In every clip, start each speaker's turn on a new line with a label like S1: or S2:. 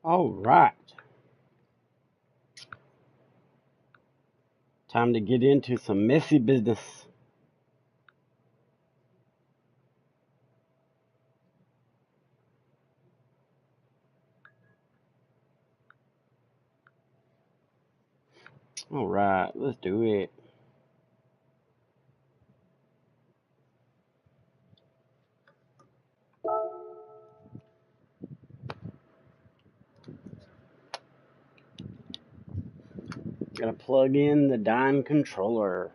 S1: All right. Time to get into some messy business. All right, let's do it. Gotta plug in the Dyne controller.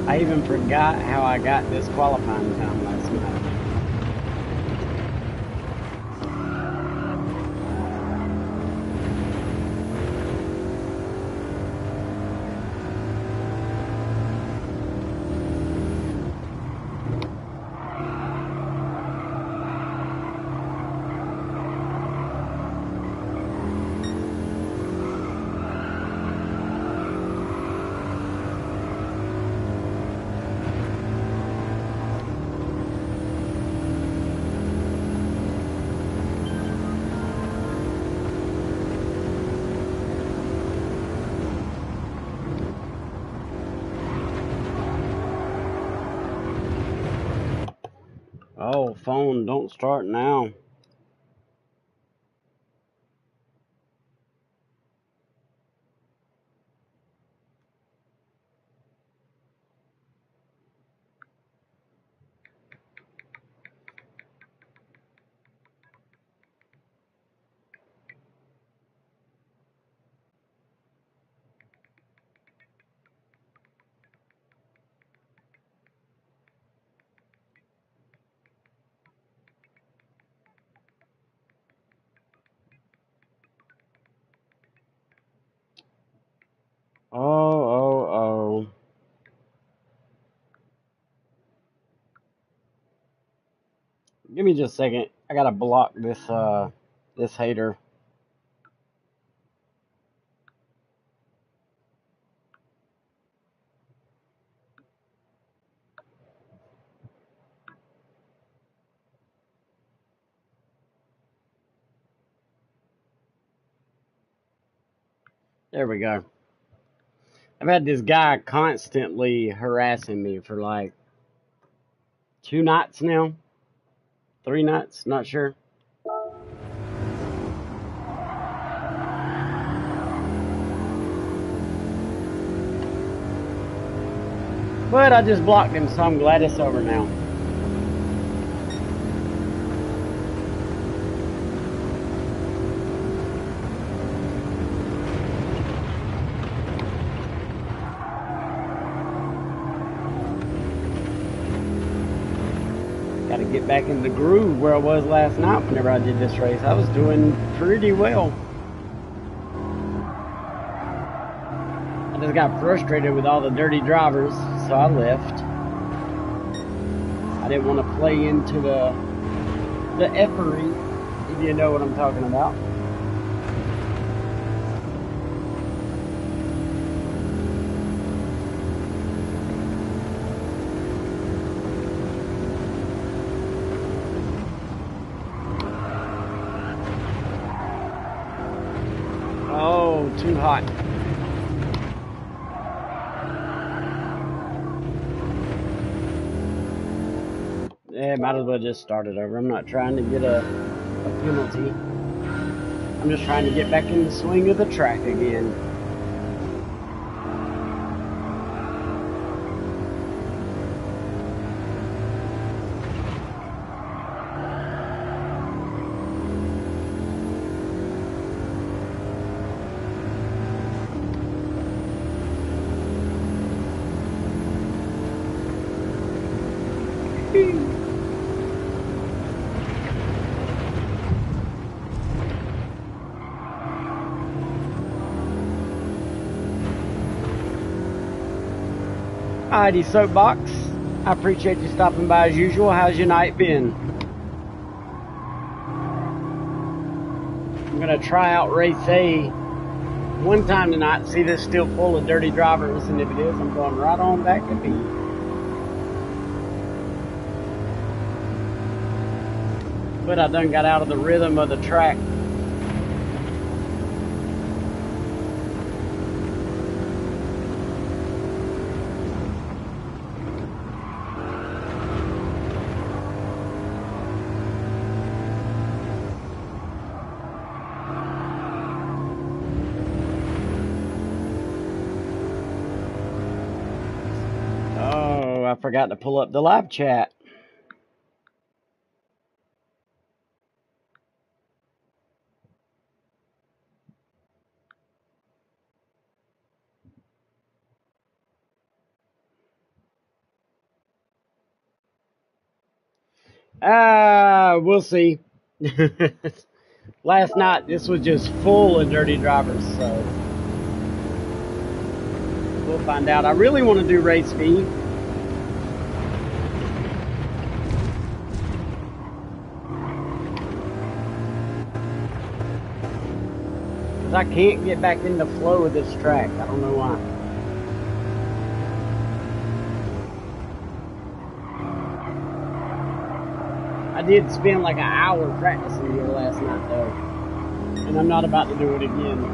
S1: I even forgot how I got this qualifying time last night. Oh, phone, don't start now. Oh. Give me just a second. I gotta block this hater. There we go. I've had this guy constantly harassing me for like 2 nights now. 3 nights, not sure. But I just blocked him, so I'm glad it's over now. Gotta get back in the groove where I was last night whenever I did this race. I was doing pretty well. I just got frustrated with all the dirty drivers, so I left. I didn't want to play into the effery, if you know what I'm talking about. Oh, too hot. Yeah, might as well just start it over. I'm not trying to get a penalty. I'm just trying to get back in the swing of the track again. Alrighty, Soapbox. I appreciate you stopping by as usual. How's your night been? I'm gonna try out race A one time tonight, see this still full of dirty drivers, and if it is, I'm going right on back to B. But I done got out of the rhythm of the track. Oh, I forgot to pull up the live chat. We'll see. Last night, this was just full of dirty drivers, so we'll find out. I really want to do race B. Because I can't get back in the flow of this track. I don't know why. I did spend like an hour practicing here last night, though. And I'm not about to do it again.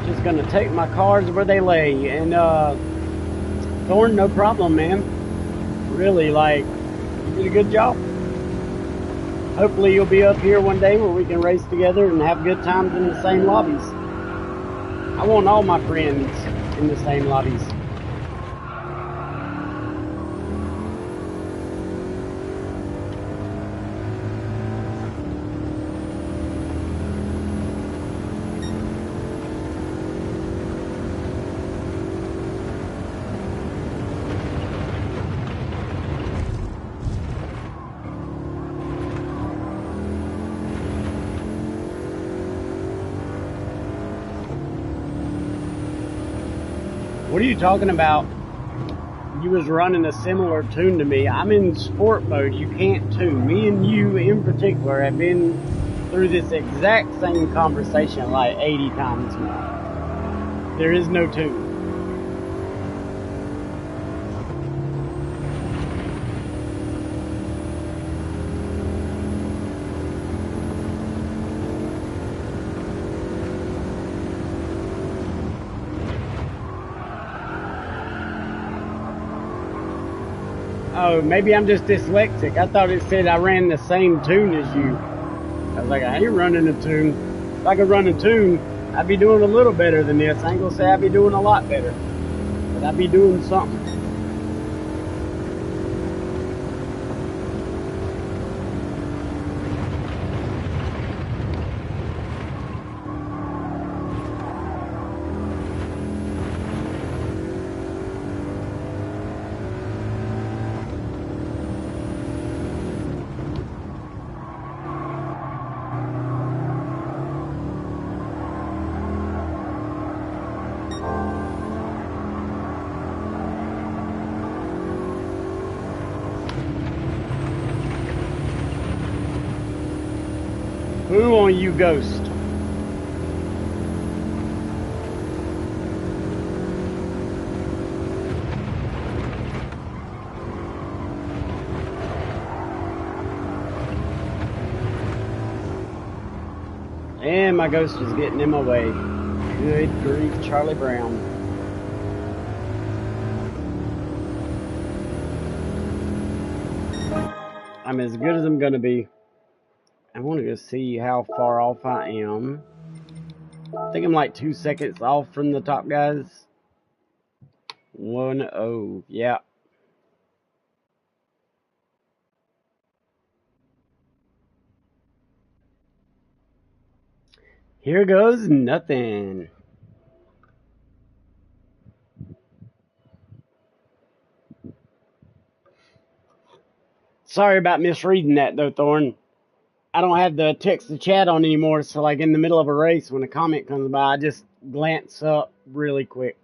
S1: Just gonna take my cars where they lay. And, Thorn, no problem, man. Really, like, you did a good job. Hopefully you'll be up here one day where we can race together and have good times in the same lobbies. I want all my friends in the same lobbies. What are you talking about? You was running a similar tune to me. I'm in sport mode. You can't tune. Me and you in particular have been through this exact same conversation like 80 times now. There is no tune. Oh, maybe I'm just dyslexic. I thought it said I ran the same tune as you. I was like, I ain't running a tune. If I could run a tune, I'd be doing a little better than this. I ain't gonna say I'd be doing a lot better, but I'd be doing something. Who on you, Ghost? And my Ghost is getting in my way. Good grief, Charlie Brown. I'm as good as I'm gonna be. I want to go see how far off I am. I think I'm like 2 seconds off from the top guys. 1-0, yeah. Here goes nothing. Sorry about misreading that though, Thorn. I don't have the text to chat on anymore, so like in the middle of a race when a comment comes by, I just glance up really quick.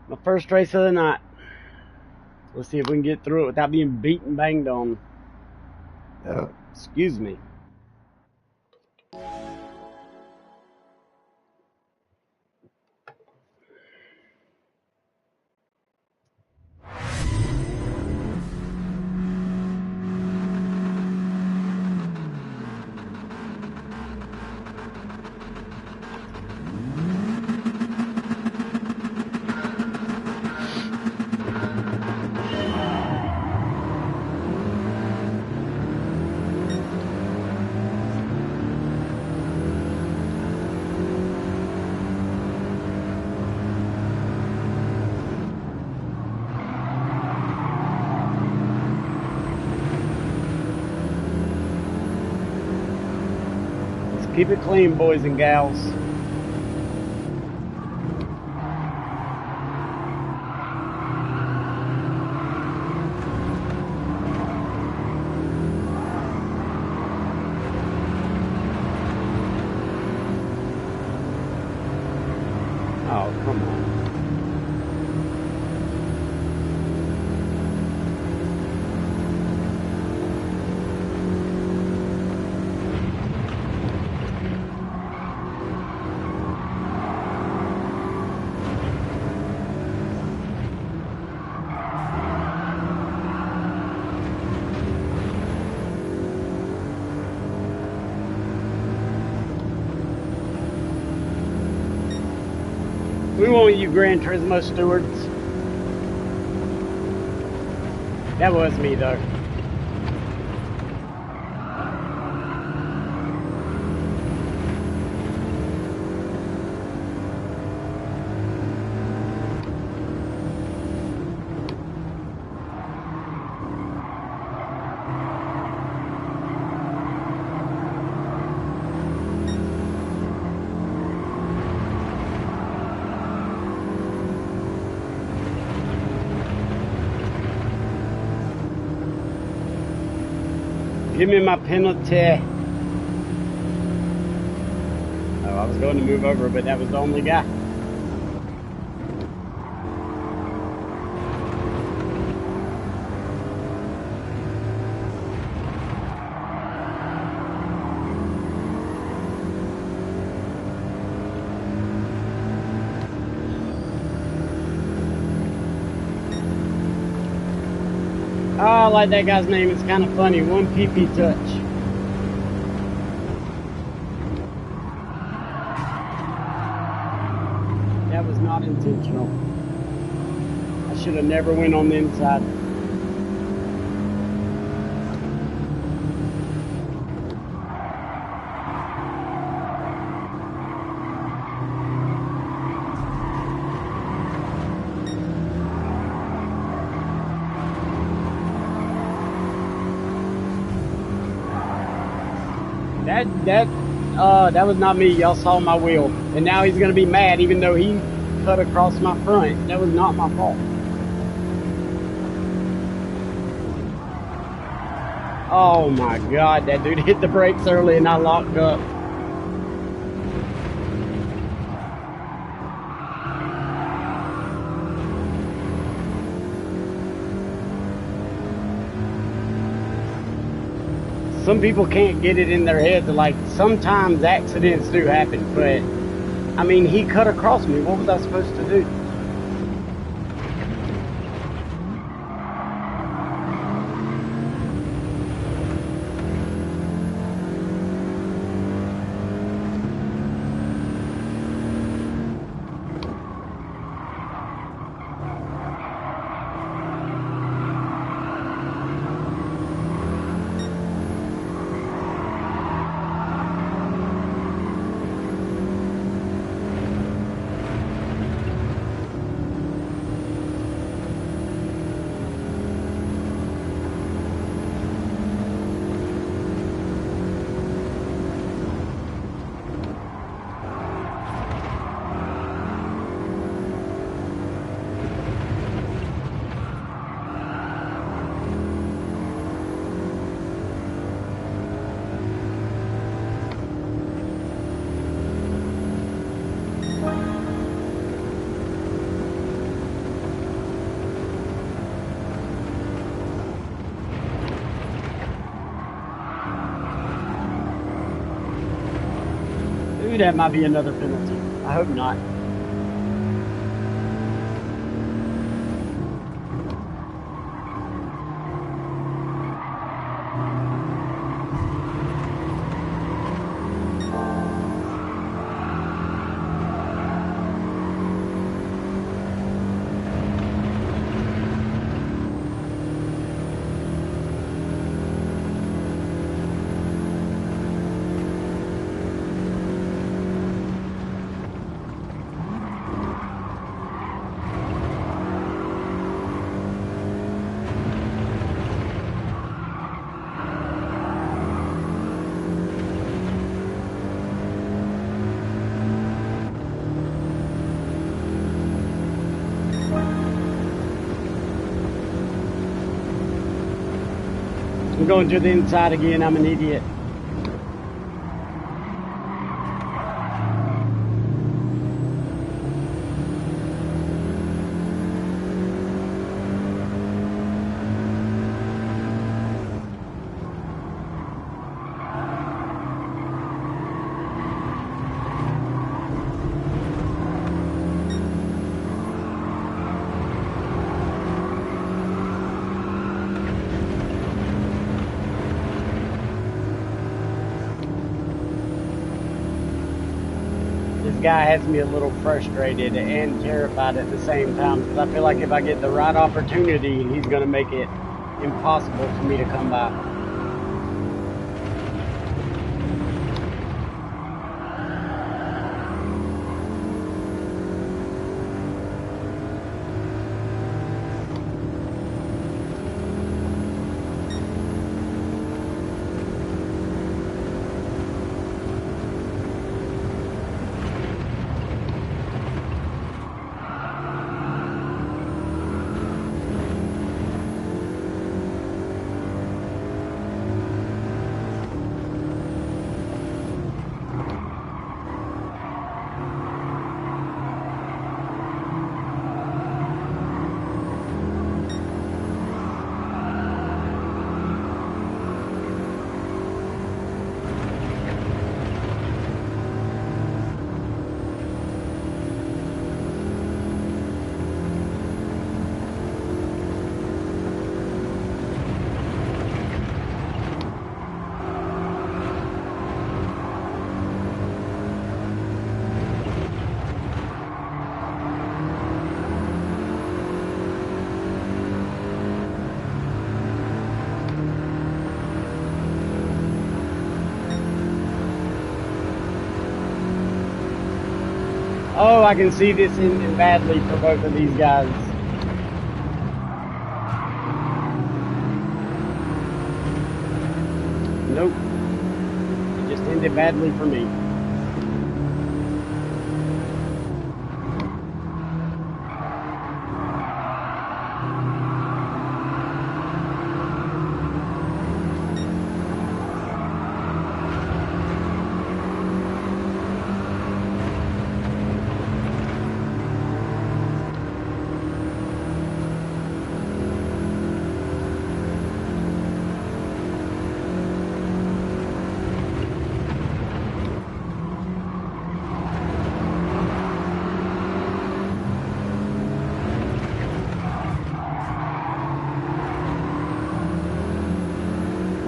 S1: My first race of the night. Let's see if we can get through it without being beat and banged on. Excuse me. Keep it clean, boys and gals. Oh, come on. We want you Gran Turismo stewards. That was me though. Give me my penalty. Oh, I was going to move over, but that was the only guy. Oh, I like that guy's name. It's kind of funny. One PP touch. That was not intentional. I should have never went on the inside. That was not me. Y'all saw my wheel. And now he's going to be mad even though he cut across my front. That was not my fault. Oh my God, that dude hit the brakes early and I locked up. Some people can't get it in their head that, like, sometimes accidents do happen, but I mean, he cut across me. What was I supposed to do? Maybe that might be another penalty. I hope not. I'm going to the inside again. I'm an idiot. This guy has me a little frustrated and terrified at the same time because I feel like if I get the right opportunity, he's going to make it impossible for me to come by. Oh, I can see this ending badly for both of these guys. Nope. It just ended badly for me.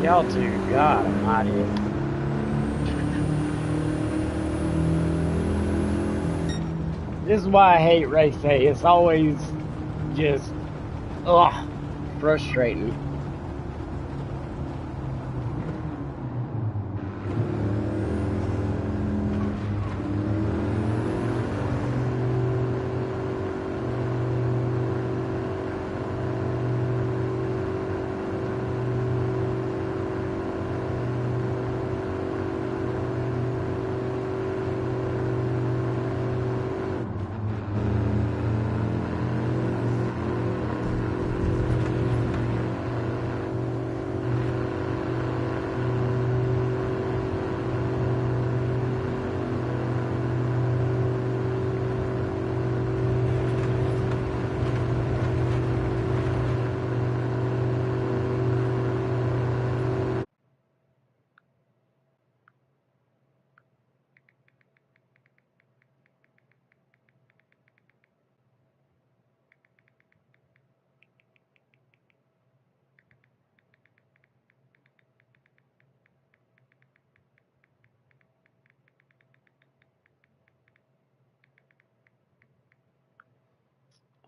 S1: Y'all too, God almighty. This is why I hate race day. It's always just, frustrating.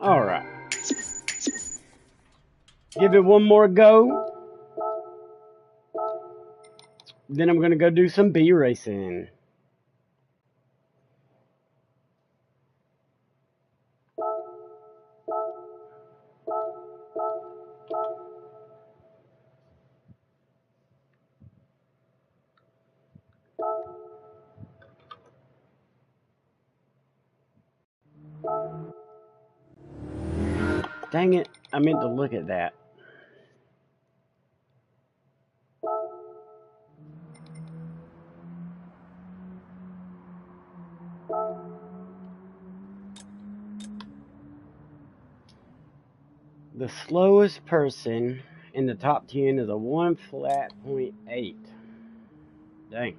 S1: All right. Give it one more go. Then I'm going to go do some bee racing. Dang it, I meant to look at that. The slowest person in the top 10 is a 1 flat .8. Dang.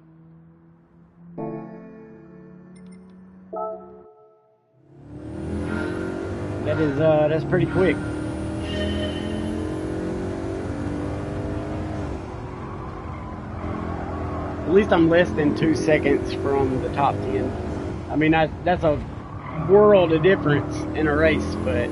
S1: That's pretty quick. At least I'm less than 2 seconds from the top 10. I mean, that's a world of difference in a race, but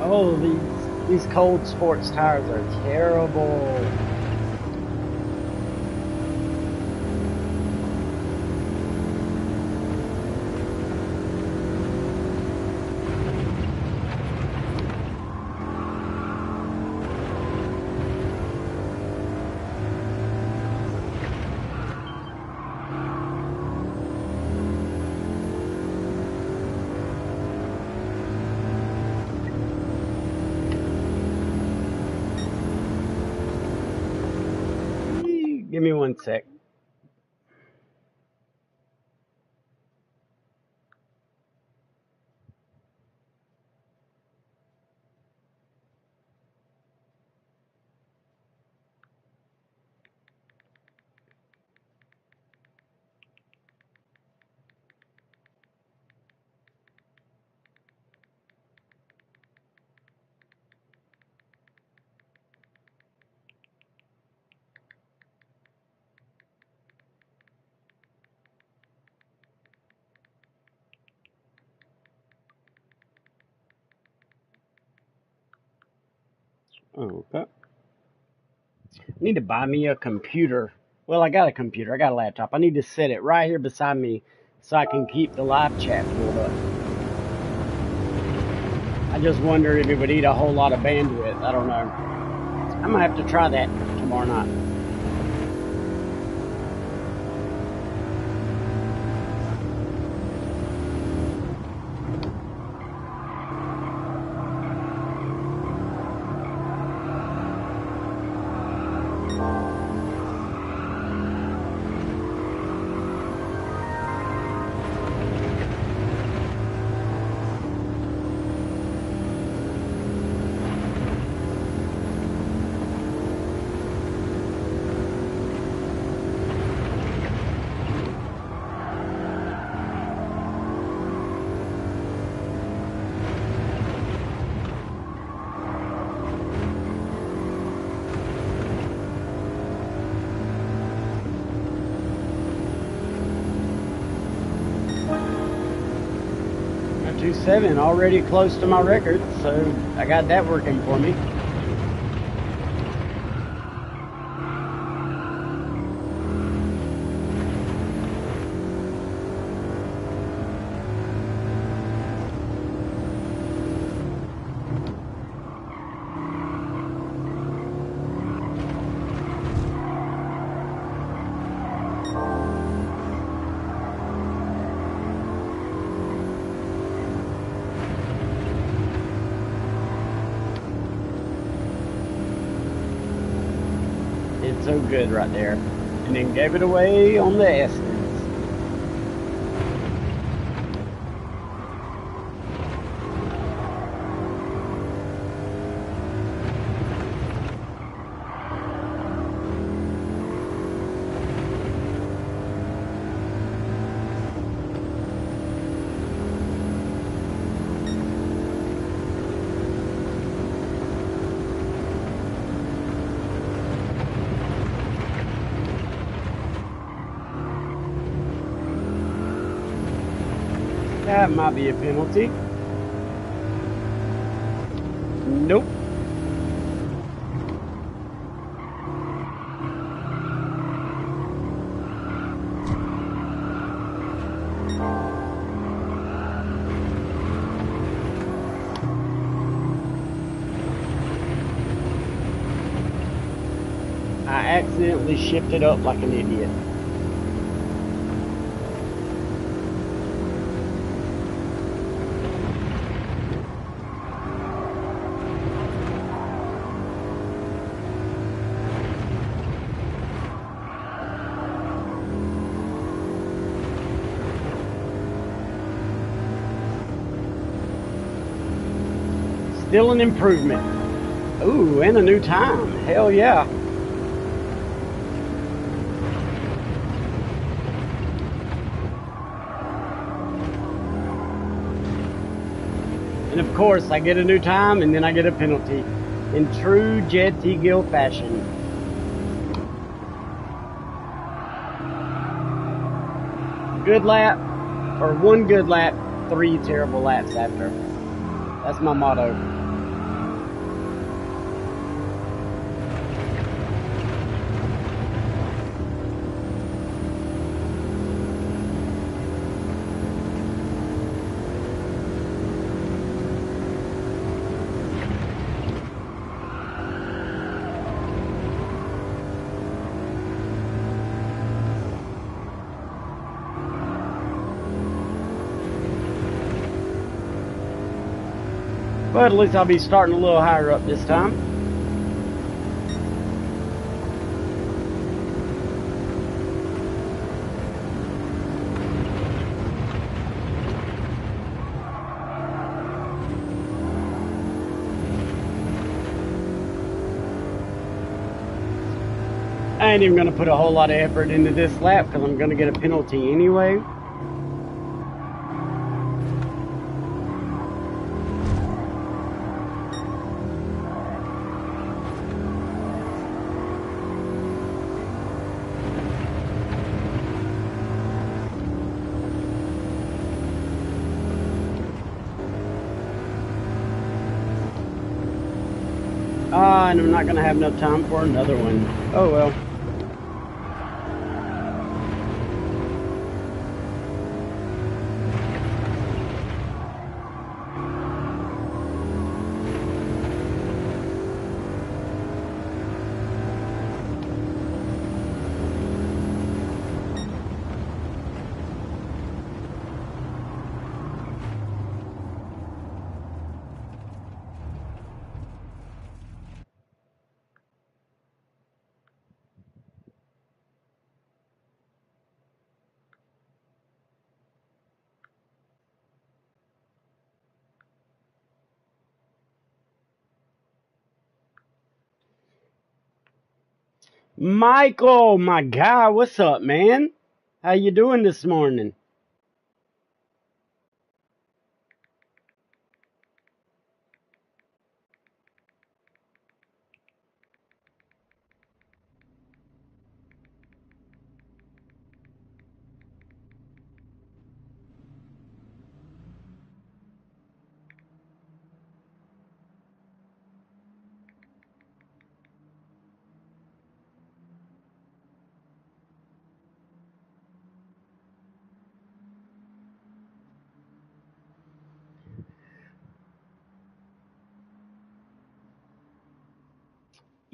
S1: oh, these cold sports tires are terrible. Give me 1 sec. Okay. I need to buy me a computer. Well, I got a computer. I got a laptop. I need to set it right here beside me so I can keep the live chat pulled up. I just wonder if it would eat a whole lot of bandwidth. I don't know. I'm going to have to try that tomorrow night. .27 already close to my record, so I got that working for me. did so good right there. And then gave it away on the S's. That might be a penalty. Nope. I accidentally shifted up like an idiot. Still an improvement. Ooh, and a new time. Hell yeah. And of course, I get a new time and then I get a penalty. In true Jedtgill fashion. Good lap, or one good lap, 3 terrible laps after. That's my motto. But at least I'll be starting a little higher up this time. I ain't even going to put a whole lot of effort into this lap because I'm going to get a penalty anyway. And I'm not going to have enough time for another one. Oh well. Michael, my guy, what's up, man? How you doing this morning?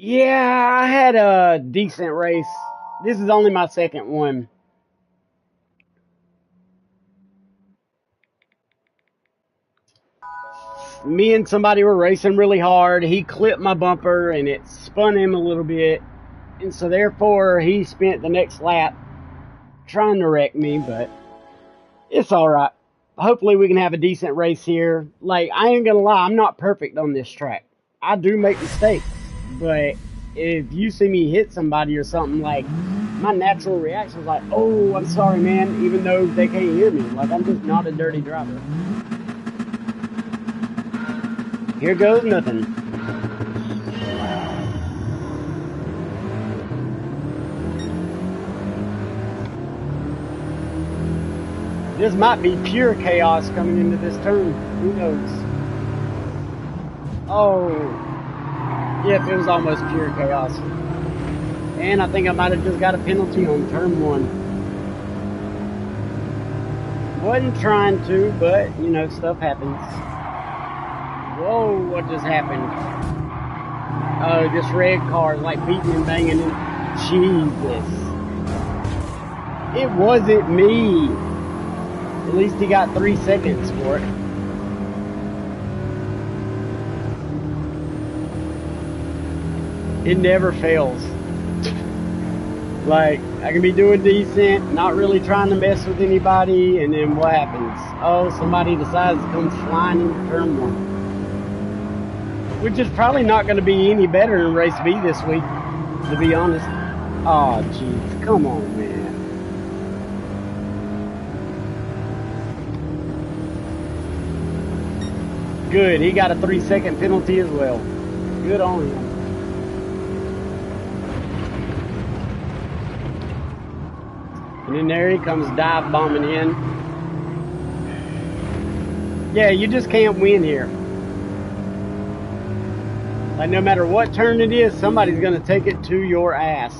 S1: Yeah, I had a decent race. This is only my second one. Me and somebody were racing really hard. He clipped my bumper and it spun him a little bit. And so therefore he spent the next lap trying to wreck me, but it's alright. Hopefully we can have a decent race here. Like, I ain't gonna lie, I'm not perfect on this track. I do make mistakes, but if you see me hit somebody or something, like, my natural reaction is like, oh, I'm sorry, man, even though they can't hear me. Like, I'm just not a dirty driver. Here goes nothing. This might be pure chaos coming into this turn. Who knows? Oh, yep, it was almost pure chaos. And I think I might have just got a penalty on turn 1. Wasn't trying to, but, you know, stuff happens. Whoa, what just happened? Oh, this red car is like beating and banging in. Jesus. It wasn't me. At least he got 3 seconds for it. It never fails. Like, I can be doing decent, not really trying to mess with anybody, and then what happens? Oh, somebody decides to come flying into turn 1. Which is probably not going to be any better in race B this week, to be honest. Oh, jeez, come on, man. Good, he got a 3-second penalty as well. Good on him. And then there he comes dive bombing in. Yeah, you just can't win here. Like, no matter what turn it is, somebody's going to take it to your ass.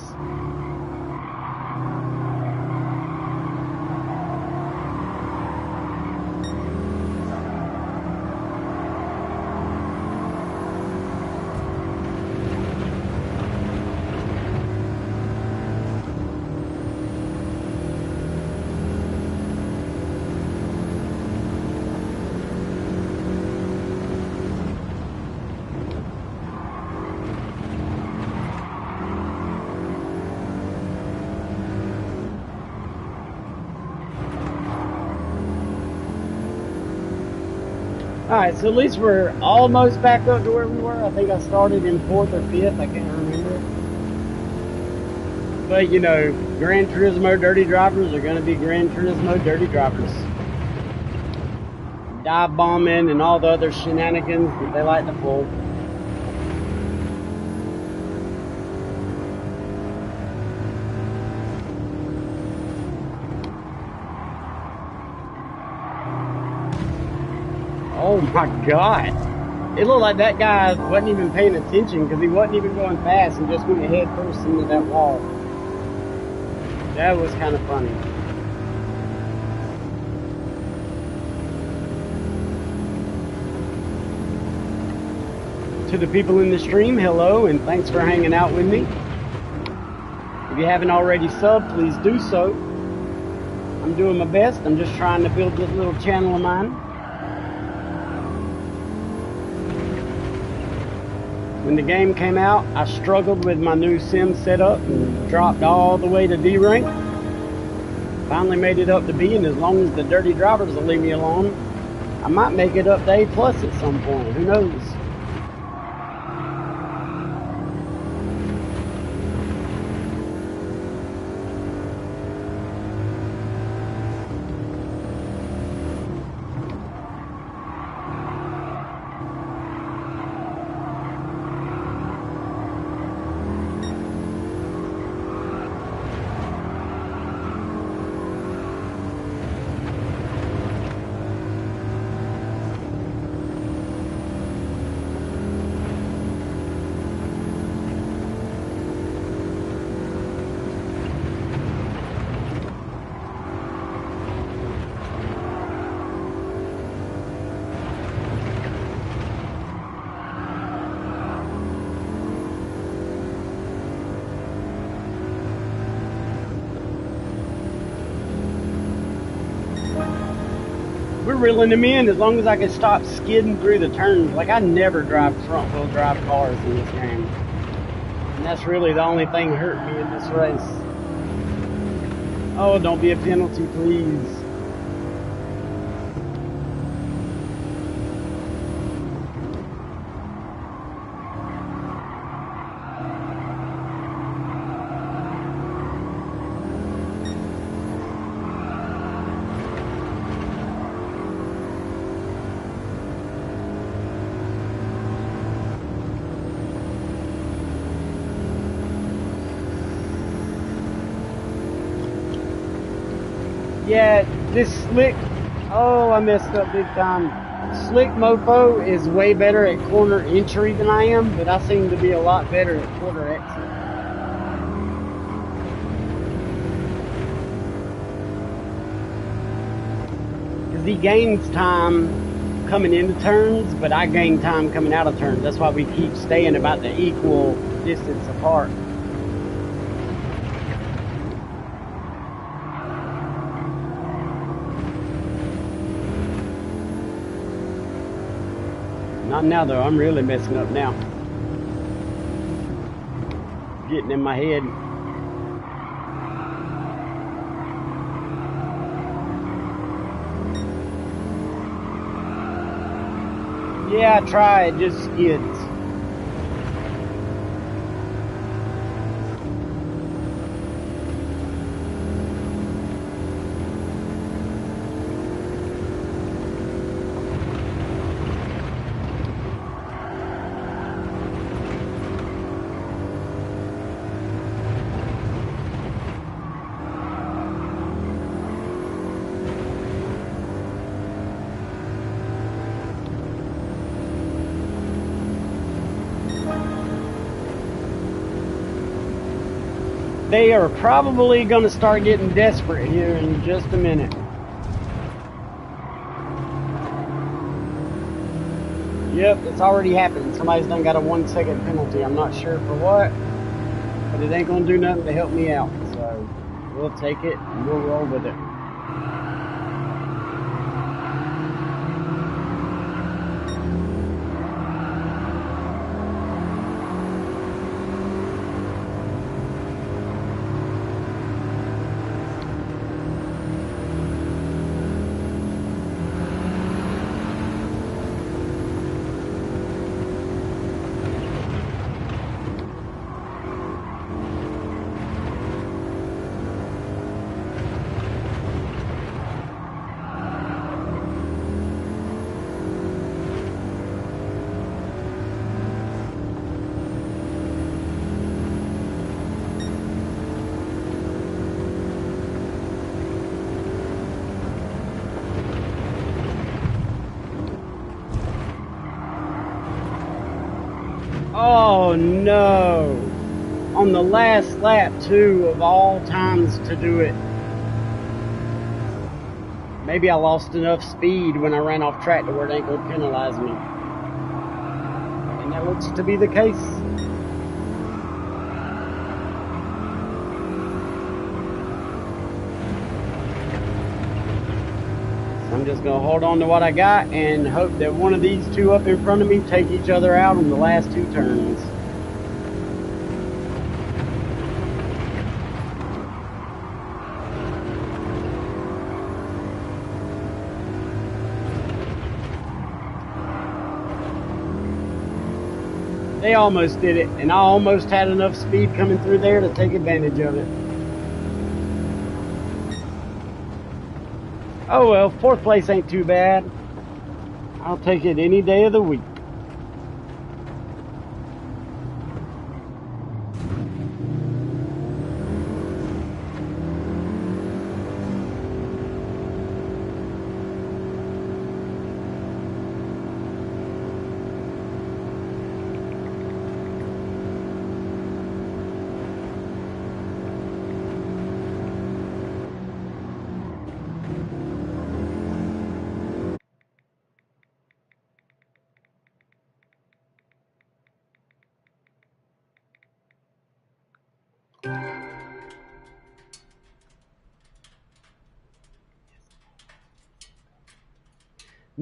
S1: Alright, so at least we're almost back up to where we were. I think I started in 4th or 5th, I can't remember. But, you know, Gran Turismo dirty drivers are going to be Gran Turismo dirty drivers. Dive bombing and all the other shenanigans that they like to pull. Oh my God. It looked like that guy wasn't even paying attention because he wasn't even going fast and just went head first into that wall. That was kind of funny. To the people in the stream, hello and thanks for hanging out with me. If you haven't already subbed, please do so. I'm doing my best. I'm just trying to build this little channel of mine. When the game came out, I struggled with my new sim setup and dropped all the way to D rank. Finally made it up to B, and as long as the dirty drivers will leave me alone, I might make it up to A+ at some point. Who knows? We're reeling them in as long as I can stop skidding through the turns. Like, I never drive front wheel drive cars in this game. And that's really the only thing hurt me in this race. Oh, don't be a penalty, please. Yeah, this slick, oh, I messed up big time. Slick mofo is way better at corner entry than I am, but I seem to be a lot better at quarter exit. Because he gains time coming into turns, but I gain time coming out of turns. That's why we keep staying about the equal distance apart. Not now, though. I'm really messing up now. Getting in my head. Yeah, I tried. Just skids. They are probably going to start getting desperate here in just a minute. Yep, it's already happened. Somebody's done got a 1 second penalty. I'm not sure for what, but it ain't going to do nothing to help me out. So we'll take it and we'll roll with it. Oh no! On the last lap too, of all times to do it. Maybe I lost enough speed when I ran off track to where it ain't gonna penalize me. And that looks to be the case. So I'm just gonna hold on to what I got and hope that one of these two up in front of me take each other out on the last two turns. They almost did it, and I almost had enough speed coming through there to take advantage of it. Oh well, fourth place ain't too bad. I'll take it any day of the week.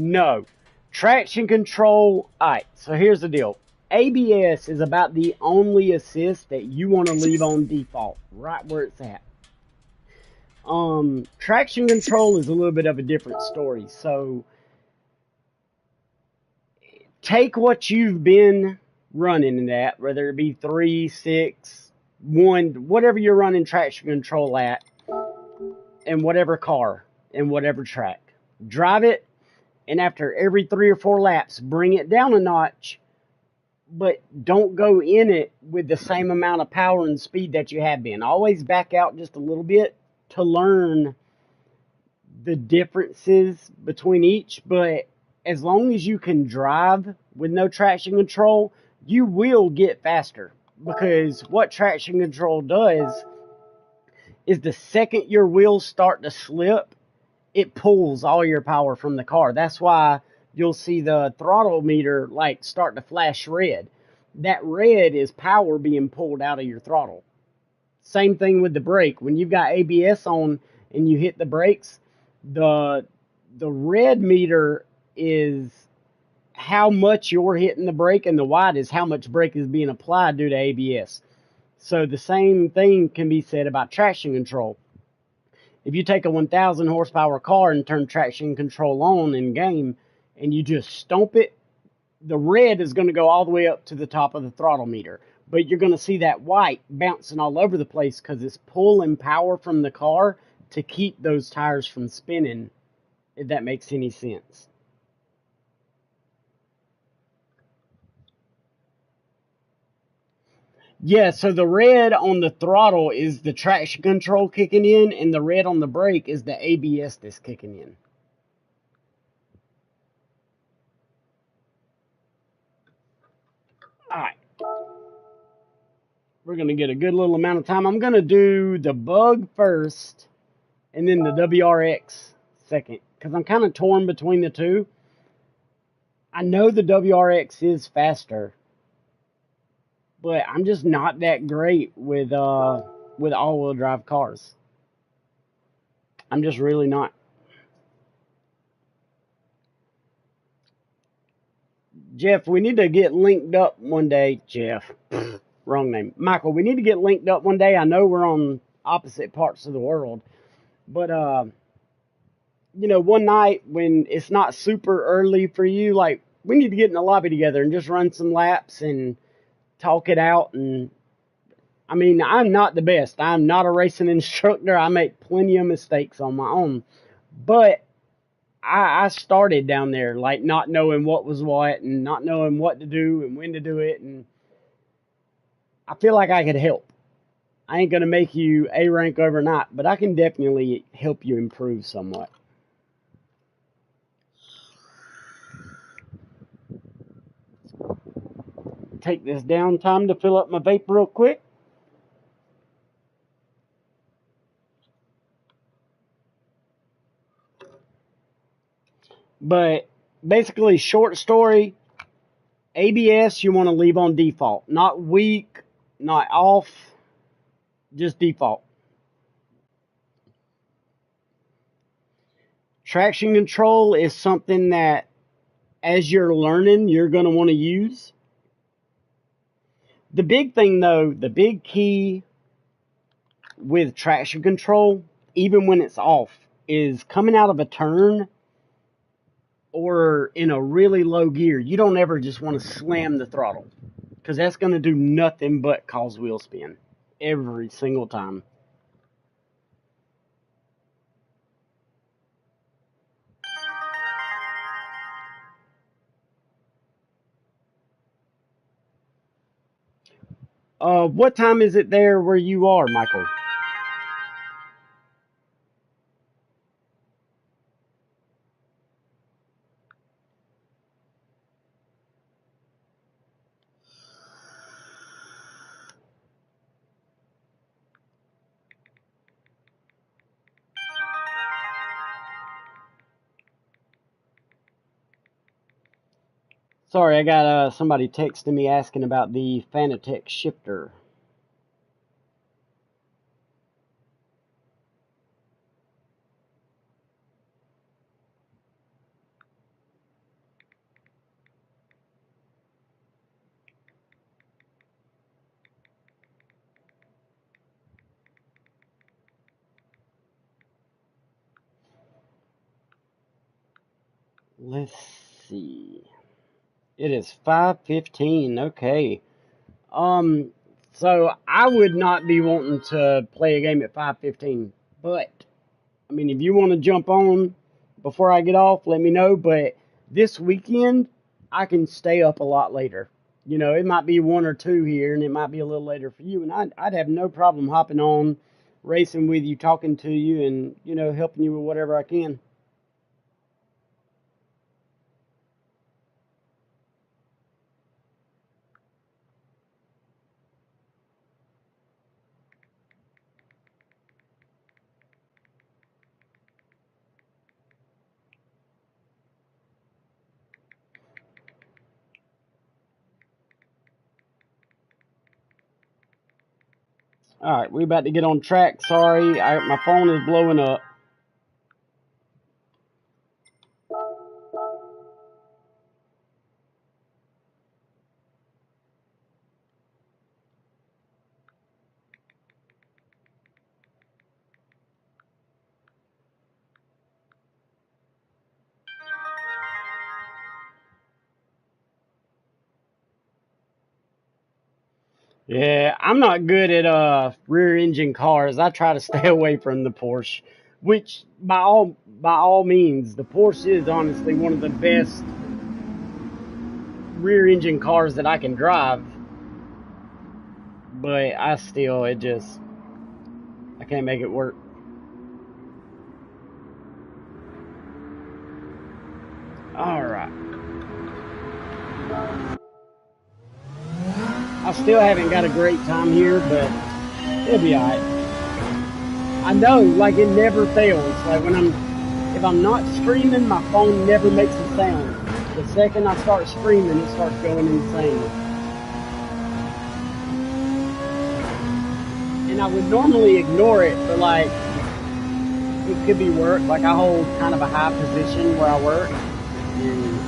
S1: No. Traction control. Alright, so here's the deal. ABS is about the only assist that you want to leave on default, right where it's at. Traction control is a little bit of a different story. So take what you've been running at, whether it be 3, 6, 1, whatever you're running traction control at, in whatever car, in whatever track. Drive it, and after every 3 or 4 laps, bring it down a notch, but don't go in it with the same amount of power and speed that you have been. Always back out just a little bit to learn the differences between each, but as long as you can drive with no traction control, you will get faster, because what traction control does is the second your wheels start to slip, it pulls all your power from the car. That's why you'll see the throttle meter like start to flash red. That red is power being pulled out of your throttle. Same thing with the brake. When you've got ABS on and you hit the brakes, the red meter is how much you're hitting the brake, and the white is how much brake is being applied due to ABS. So the same thing can be said about traction control. If you take a 1,000 horsepower car and turn traction control on in game and you just stomp it, the red is going to go all the way up to the top of the throttle meter. But you're going to see that white bouncing all over the place because it's pulling power from the car to keep those tires from spinning, if that makes any sense. Yeah, so the red on the throttle is the traction control kicking in, and the red on the brake is the ABS that's kicking in. All right. We're going to get a good little amount of time. I'm going to do the Bug first and then the WRX second, because I'm kind of torn between the two. I know the WRX is faster, but I'm just not that great with all-wheel drive cars. I'm just really not. Jeff, we need to get linked up one day. Jeff, wrong name. Michael, we need to get linked up one day. I know we're on opposite parts of the world, but one night when it's not super early for you, like, we need to get in the lobby together and just run some laps and talk it out. And I mean, I'm not the best. I'm not a racing instructor. I make plenty of mistakes on my own, but I started down there like not knowing what was what and not knowing what to do and when to do it, and I feel like I could help. I ain't gonna make you A rank overnight, but I can definitely help you improve somewhat. Take this downtime to fill up my vape real quick. But basically, short story, ABS you want to leave on default. Not weak, not off, just default. Traction control is something that, as you're learning, you're going to want to use. The big thing, though, the big key with traction control, even when it's off, is coming out of a turn or in a really low gear. You don't ever just want to slam the throttle, because that's going to do nothing but cause wheel spin every single time. What time is it there where you are, Michael? Sorry, I got somebody texting me asking about the Fanatec shifter. Let's see. It is 5:15. Okay. Um, so I would not be wanting to play a game at 5:15, but I mean, if you want to jump on before I get off, let me know. But this weekend, I can stay up a lot later. You know, it might be 1 or 2 here, and it might be a little later for you. And I'd have no problem hopping on, racing with you, talking to you, and, you know, helping you with whatever I can. All right, we about to get on track. Sorry, my phone is blowing up. Yeah, I'm not good at rear engine cars. I try to stay away from the Porsche, which by all means, the Porsche is honestly one of the best rear engine cars that I can drive. But I can't make it work. All right. I still haven't got a great time here, but it'll be alright. I know, like it never fails. Like if I'm not screaming, my phone never makes a sound. The second I start screaming, it starts going insane. And I would normally ignore it, but like it could be work. Like I hold kind of a high position where I work, and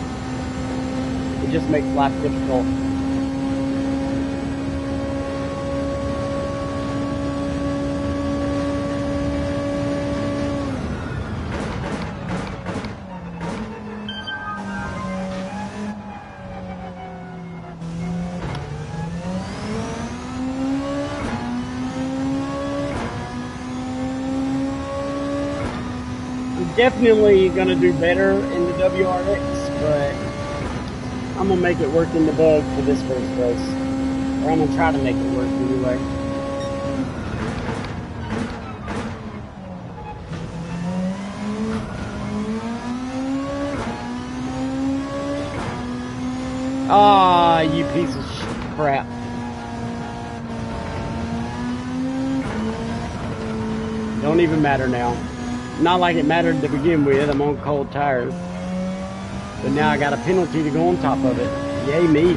S1: it just makes life difficult. Definitely gonna do better in the WRX, but I'm gonna make it work in the bug for this first race, or I'm gonna try to make it work anyway. Ah, you piece of crap! Don't even matter now. Not like it mattered to begin with. I'm on cold tires. But now I got a penalty to go on top of it. Yay me.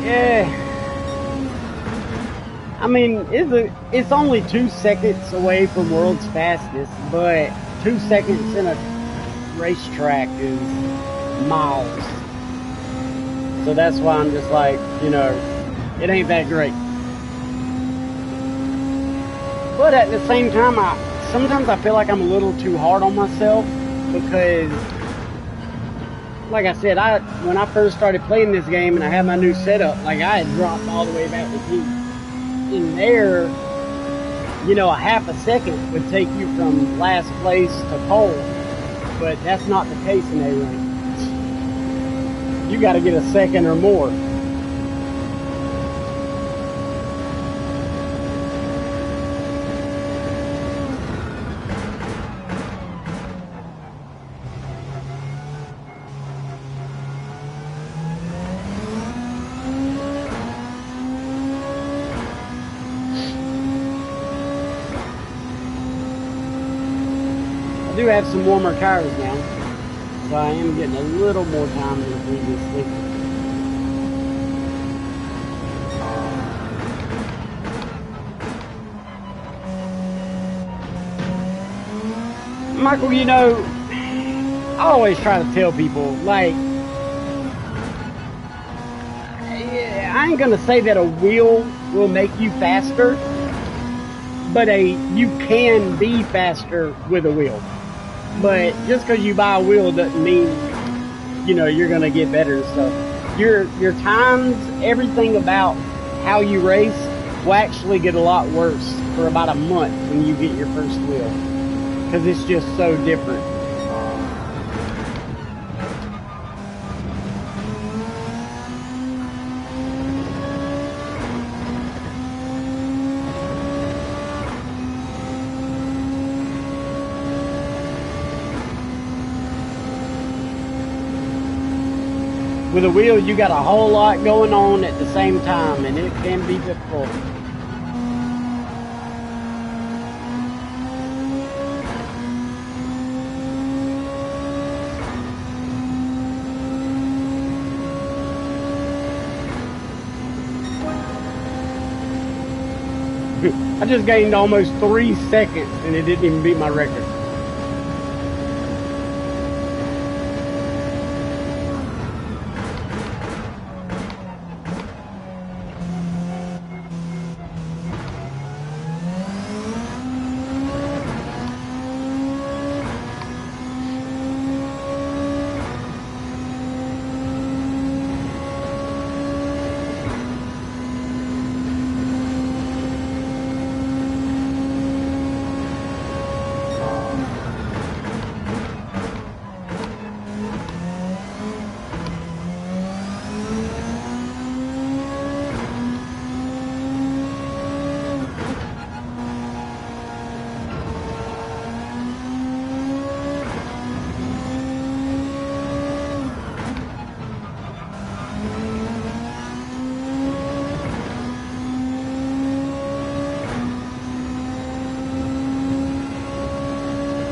S1: Yeah. I mean, it's only 2 seconds away from world's fastest, but 2 seconds in a racetrack is miles. So that's why I'm just like, you know, it ain't that great. But at the same time, sometimes I feel like I'm a little too hard on myself because, like I said, when I first started playing this game and I had my new setup, like I had dropped all the way back to P. In there, you know, a half a second would take you from last place to pole, but that's not the case in A-Rank. You got to get a second or more. I do have some warmer tires now, so I am getting a little more time than previously. Michael, you know, I always try to tell people, like, I I ain't gonna say that a wheel will make you faster, but you can be faster with a wheel. But just because you buy a wheel doesn't mean, you know, you're gonna get better and stuff. Your times, everything about how you race will actually get a lot worse for about a month when you get your first wheel, because it's just so different. With a wheel, you got a whole lot going on at the same time, and it can be difficult. I just gained almost 3 seconds, and it didn't even beat my record.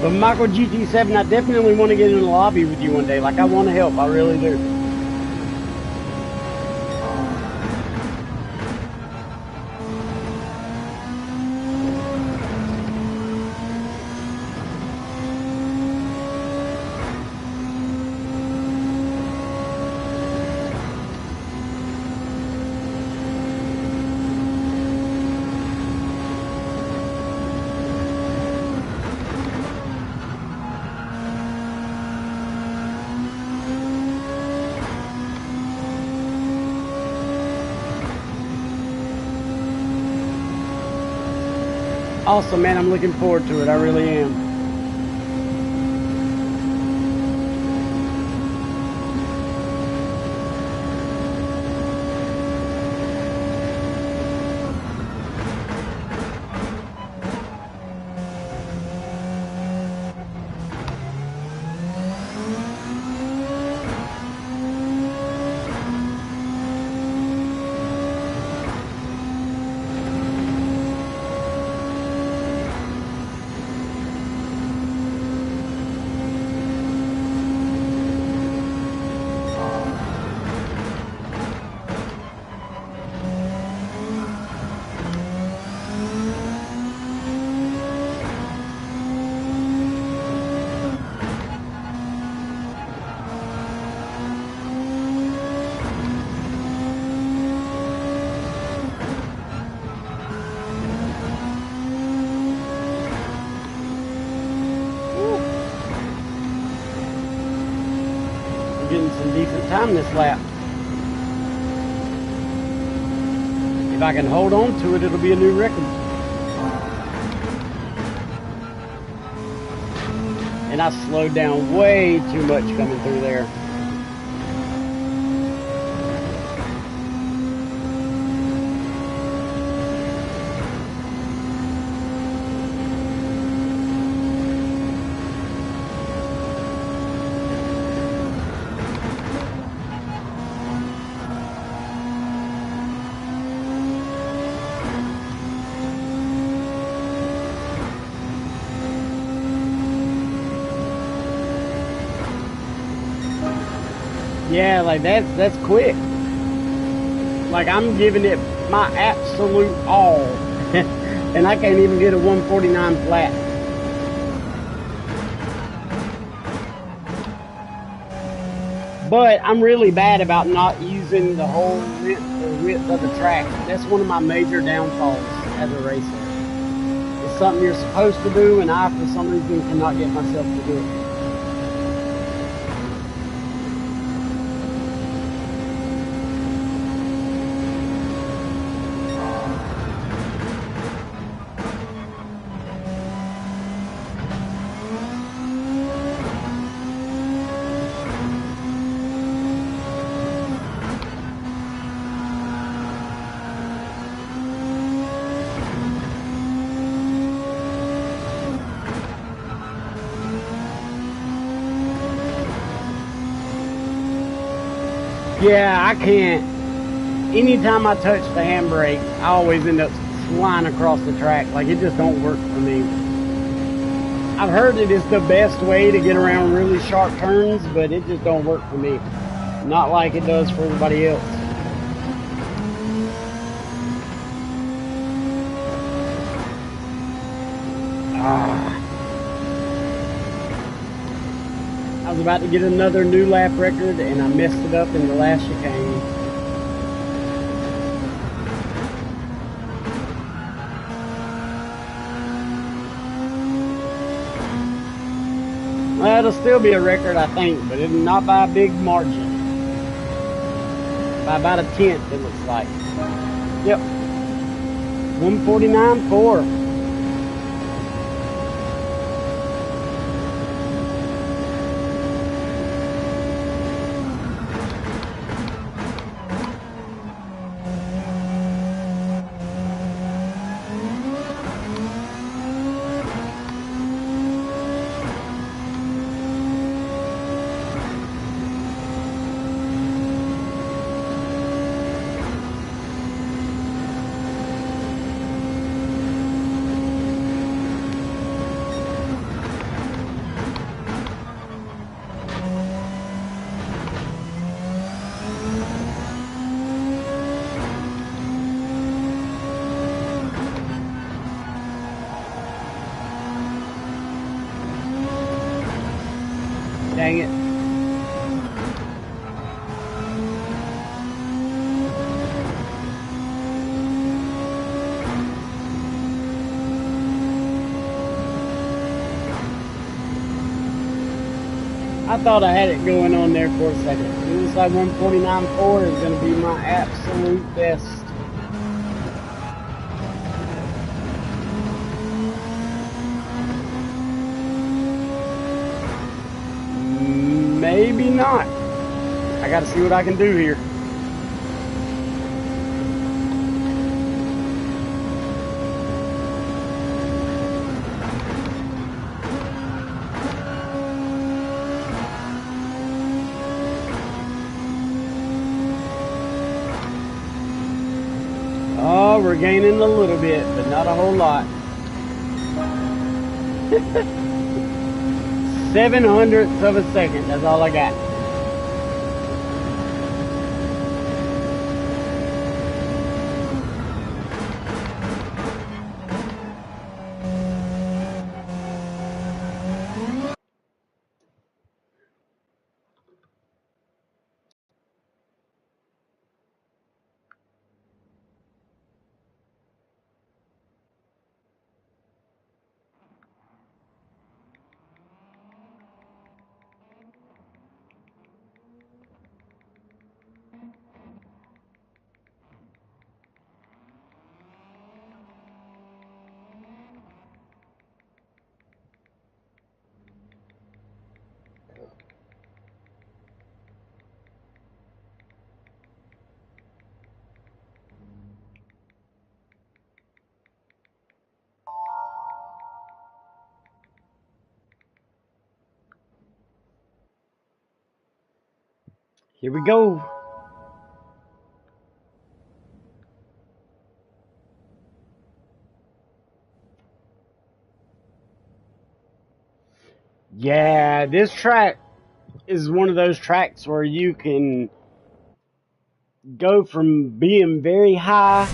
S1: But Michael GT7, I definitely want to get in the lobby with you one day. Like, I want to help. I really do. Awesome, man. I'm looking forward to it. I really am. Getting some decent time this lap. If I can hold on to it, it'll be a new record. And I slowed down way too much coming through there. Yeah, like that's quick. Like, I'm giving it my absolute all. And I can't even get a 149 flat. But I'm really bad about not using the whole length or width of the track. That's one of my major downfalls as a racer. It's something you're supposed to do, and I, for some reason, cannot get myself to do it. Yeah, I can't. Anytime I touch the handbrake, I always end up flying across the track. Like, it just don't work for me. I've heard it is the best way to get around really sharp turns, but it just don't work for me. Not like it does for everybody else. I was about to get another new lap record, and I messed it up in the last chicane. Well, it'll still be a record, I think, but it's not by a big margin. By about a tenth, it looks like. Yep. 149.4. Dang it. I thought I had it going on there for a second. It looks like 149.4 is going to be my absolute best. Maybe not. I got to see what I can do here. Oh, we're gaining a little bit, but not a whole lot. 0.07 of a second, that's all I got. Here we go. Yeah, this track is one of those tracks where you can go from being very high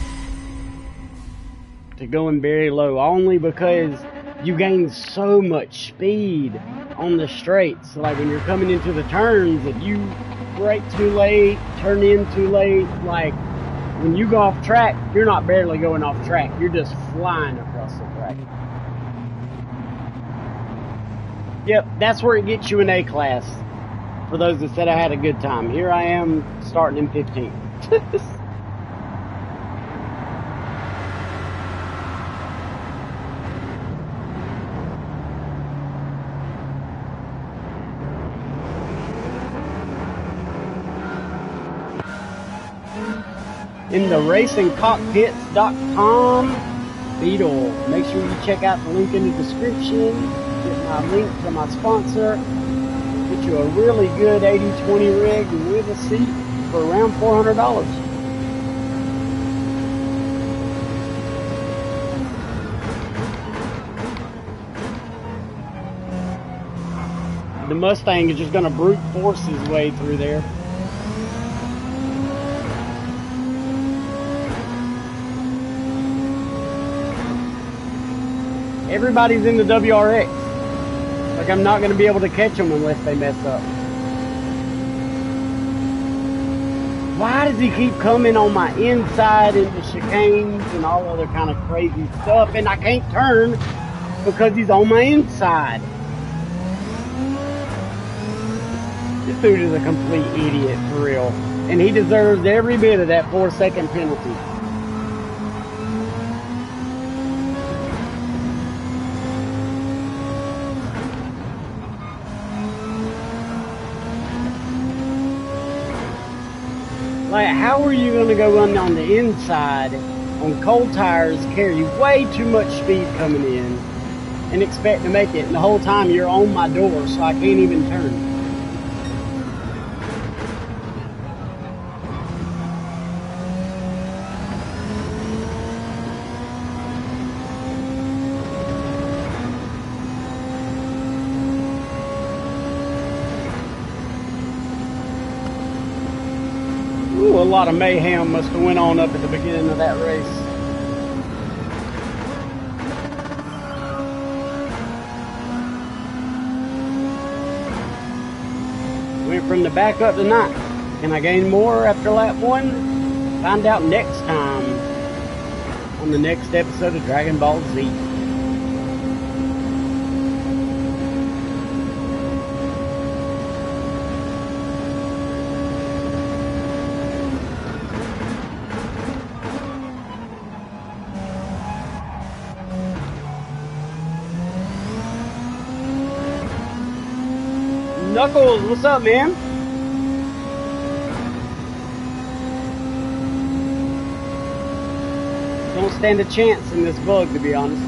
S1: to going very low, only because you gain so much speed on the straights. So like when you're coming into the turns, if you brake too late, turn in too late. Like, when you go off track, you're not barely going off track. You're just flying across the track. Yep, that's where it gets you an A class. For those that said I had a good time. Here I am starting in 15th. In the racingcockpits.com Beetle. Make sure you check out the link in the description. Get my link to my sponsor. Get you a really good 80/20 rig with a seat for around $400. The Mustang is just going to brute force his way through there. Everybody's in the WRX. Like, I'm not going to be able to catch them unless they mess up. Why does he keep coming on my inside into chicanes and all other kind of crazy stuff, and I can't turn because he's on my inside? This dude is a complete idiot, for real. And he deserves every bit of that 4-second penalty. Like, how are you going to go run on the inside on cold tires, carry way too much speed coming in, and expect to make it, and the whole time you're on my door, so I can't even turn? Ooh, a lot of mayhem must have went on up at the beginning of that race. Went from the back up to 9th. Can I gain more after lap 1? Find out next time on the next episode of Dragon Ball Z. Knuckles, what's up, man? Don't stand a chance in this bug, to be honest.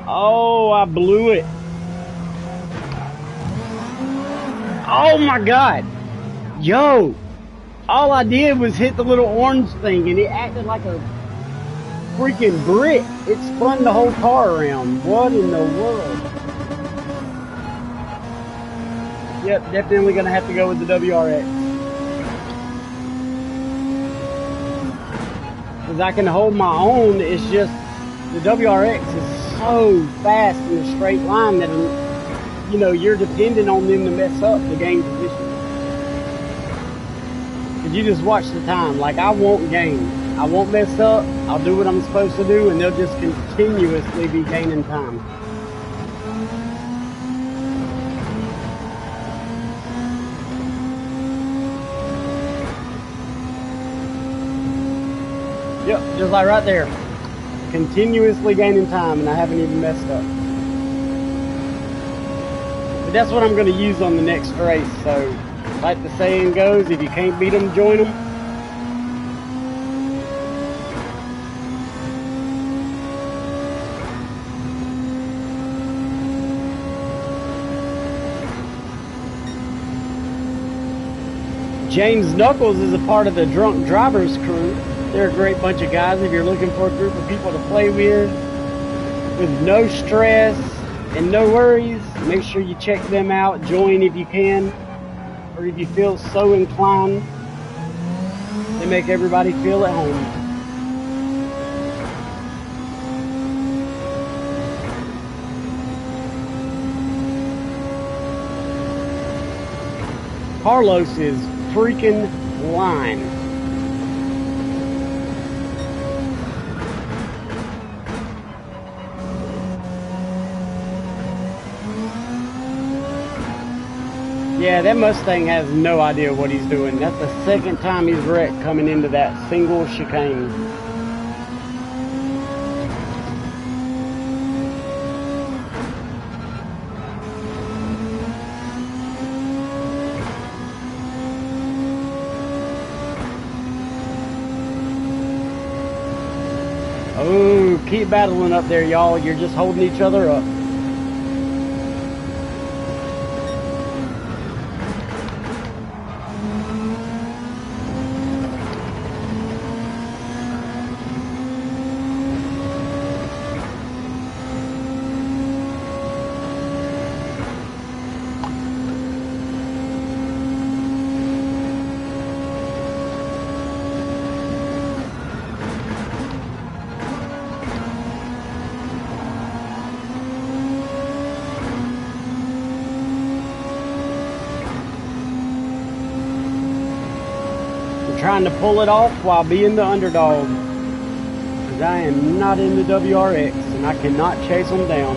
S1: Oh, I blew it. Oh my God. Yo, all I did was hit the little orange thing and it acted like a freaking brick. It spun the whole car around. What in the world? Yep, definitely gonna have to go with the WRX. Because I can hold my own, it's just the WRX is so fast in a straight line that, you know, you're dependent on them to mess up to gain position. Because you just watch the time. Like, I won't gain. I won't mess up, I'll do what I'm supposed to do, and they'll just continuously be gaining time. Yep, just like right there. Continuously gaining time, and I haven't even messed up. But that's what I'm going to use on the next race, so like the saying goes, if you can't beat them, join them. James Knuckles is a part of the Drunk Drivers crew. They're a great bunch of guys if you're looking for a group of people to play with no stress and no worries. Make sure you check them out. Join if you can, or if you feel so inclined. They make everybody feel at home. Carlos is freaking flying. Yeah, that Mustang has no idea what he's doing. That's the second time he's wrecked coming into that single chicane. Oh, keep battling up there, y'all. You're just holding each other up. Trying to pull it off while being the underdog, because I am not in the WRX and I cannot chase them down.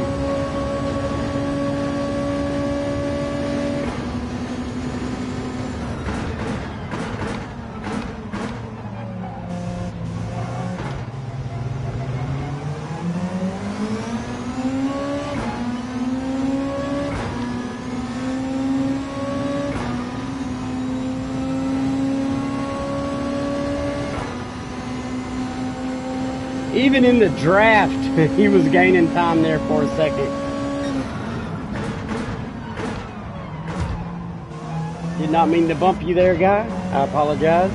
S1: Even in the draft, he was gaining time there for a second. Did not mean to bump you there, guy. I apologize.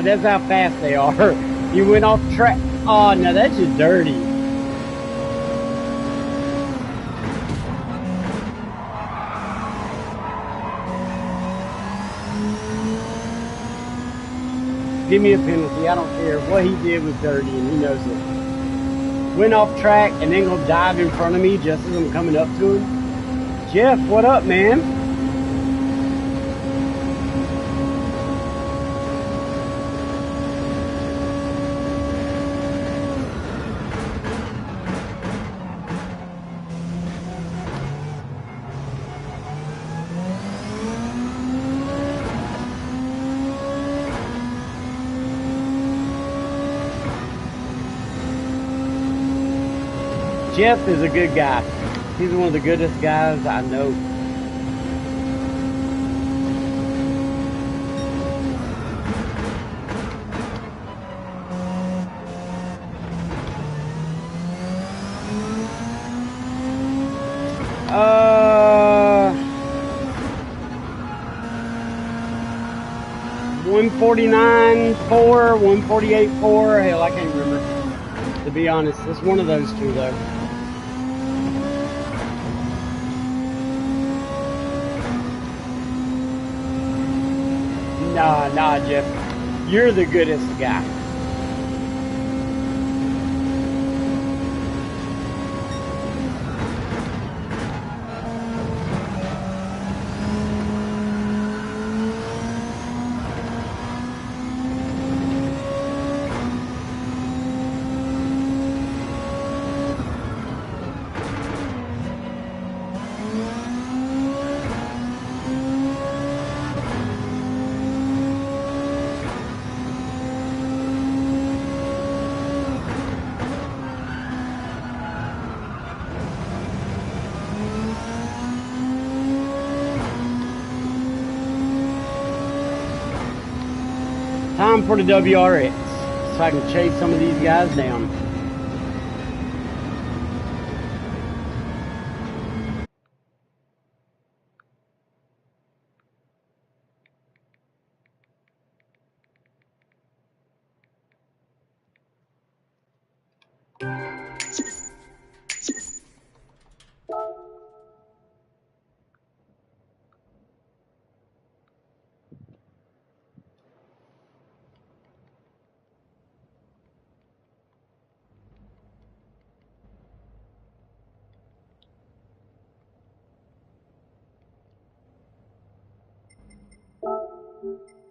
S1: That's how fast they are. You went off track. Oh, no, that's just dirty. Give me a penalty. I don't care. What he did was dirty, and he knows it. Went off track and then gonna dive in front of me just as I'm coming up to him. Jeff, what up, man? Jeff is a good guy. He's one of the goodest guys I know. Uh, 149.4, 148.4. Hell, I can't remember. To be honest, it's one of those two though. Nah, Jeff. You're the goodest guy. time for the WRX so I can chase some of these guys down.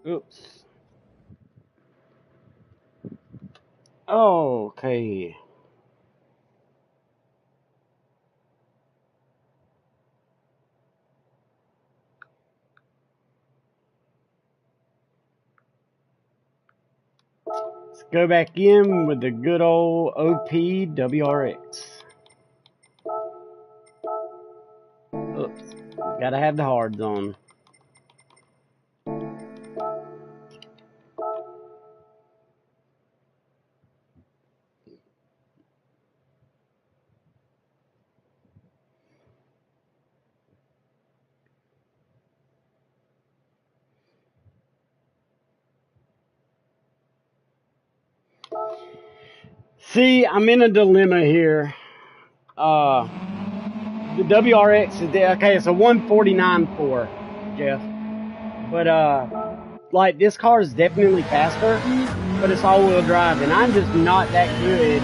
S1: Oops. Okay. Let's go back in with the good old OP WRX. Oops. Gotta have the hards on. See, I'm in a dilemma here. The WRX is there. Okay, it's a 149.4, Jeff. But like this car is definitely faster, but it's all-wheel drive, and I'm just not that good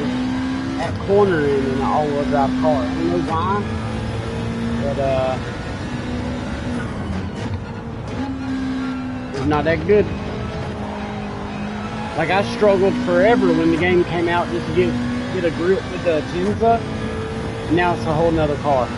S1: at cornering in an all-wheel drive car. I don't know why, but it's not that good. Like I struggled forever when the game came out just to get a grip with the Tenza. Now it's a whole nother car.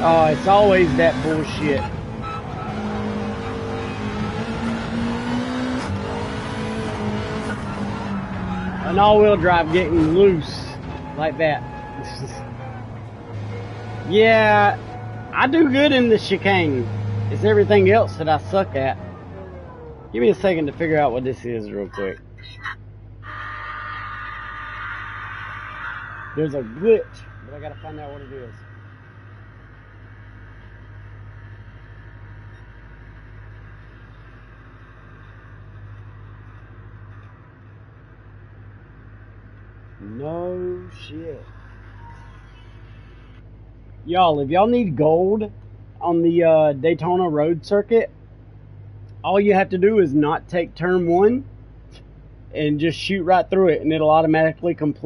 S1: Oh, it's always that bullshit. An all-wheel drive getting loose like that. Yeah, I do good in the chicane. It's everything else that I suck at. Give me a second to figure out what this is real quick. There's a glitch, but I gotta find out what it is. No shit. Y'all, if y'all need gold on the Daytona road circuit, all you have to do is not take turn 1 and just shoot right through it, and it'll automatically complete.